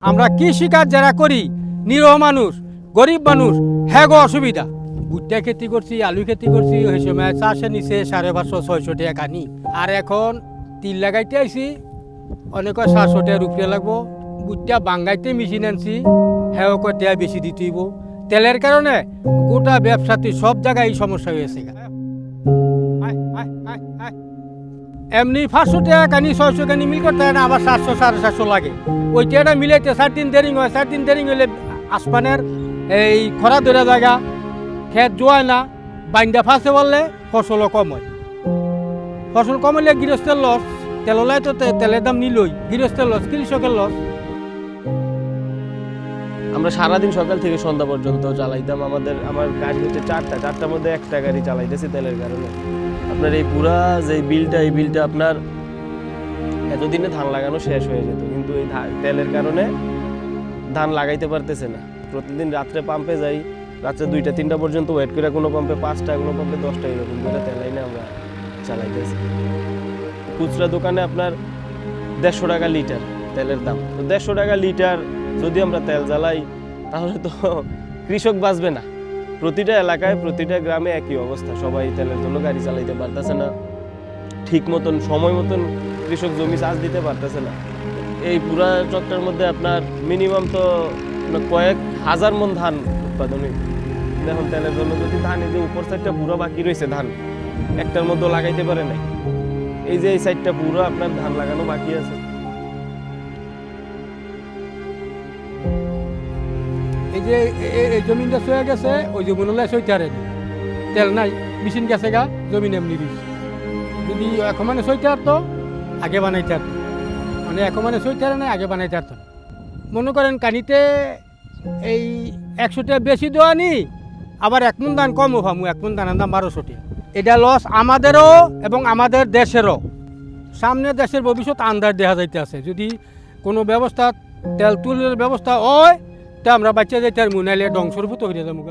আমরা কৃষিকাজ যারা করি নিরহ মানুষ গরিব মানুষ হ্যাঁ গো অসুবিধা। ভুট্টা খেতি করছি, আলু খেতি করছি, ওই সময় চাষে নিচে 550-600 টাকা কানি। আর এখন তিল লাগাইতে আইছি, অনেক 700 টাকার উপরে লাগবো। ভুট্টা বাঙ্গাইতে মেশিন আনছি, হ্যাঁ টাকা বেশি দিতে হইব। তেলের কারণে গোটা ব্যবসাতে সব জায়গায় এই সমস্যা হয়েছে। এমনি 500 টাকা কানি 600 কানি মিল করতে হয় না, আবার 700-750 লাগে। ওই টাকাটা মিলাইতে 4 দিন দেরি হয়। 4 দিন দেরি হইলে আসমানের এই খরা ধরে জায়গা খেত জোয়ায় না, বাইন্দা ফাঁসে বললে ফসলও কম হয়। ফসল কম হলে গৃহস্থের লস, তেললাই তো তেলের দাম নিলই, গৃহস্থের লস, কৃষকের লস। আমরা সারাদিন সকাল থেকে সন্ধ্যা পর্যন্ত চালাইতাম। আমার গাড়ি হচ্ছে চারটার মধ্যে একটা গাড়ি চালাইতেছি তেলের কারণে। আপনার এই পুরা যে এই বিলটা আপনার এতদিনে ধান লাগানো শেষ হয়ে যেত, কিন্তু এই তেলের কারণে ধান লাগাইতে পারতেছে না। প্রতিদিন রাত্রে পাম্পে যাই, রাত্রে 2টা-3টা পর্যন্ত ওয়েট করে, কোনো পাম্পে 5টা, কোনো পাম্পে 10টা, এরকম করে তেলাই না আমরা চালাইতেছি। খুচরা দোকানে আপনার 150 টাকা লিটার তেলের দাম। তো 150 টাকা লিটার যদি আমরা তেল জ্বালাই তাহলে তো কৃষক বাঁচবে না। প্রতিটা এলাকায় প্রতিটা গ্রামে একই অবস্থা, সবাই তেলের জন্য গাড়ি চালাইতে পারতেছে না, ঠিক মতন সময় মতন কৃষক জমি চাষ দিতে পারতেছে না। এই পুরা চক্রের মধ্যে আপনার মিনিমাম তো কয়েক হাজার মন ধান উৎপাদন হয়। দেখুন তেলের জন্য যদি ধান, এই যে উপর সাইডটা পুরো বাকি রয়েছে ধান, একটার মধ্যে লাগাইতে পারে নাই। এই যে এই সাইডটা পুরো আপনার ধান লাগানো বাকি আছে। এই যে এই জমিনটা সয়ে গেছে, ওই জমিন হলে সইতে হারে তেল নাই, মেশিন গেছে গা, জমিন এমনি দিচ্ছে। যদি এখন মানে সইতে হারতো আগে বানাইতে হারতো, মানে এখন মানে সইতে হারে নাই, আগে বানাইতে হারতো। মনে করেন কানিতে এই 100 টাকা বেশি দেওয়া নি, আবার 1 মণ ধান কমও পামু, 1 মণ ধানের দাম 1200 টাকা। এটা লস আমাদেরও এবং আমাদের দেশেরও। সামনে দেশের ভবিষ্যৎ আন্দাজ দেখা যাইতে আছে। যদি কোনো ব্যবস্থা তেল তুলের ব্যবস্থা হয় তা আমরা বাচ্চা যাইতে আর মুনাইলে ধ্বংসরূপ তো হয়ে যাবো।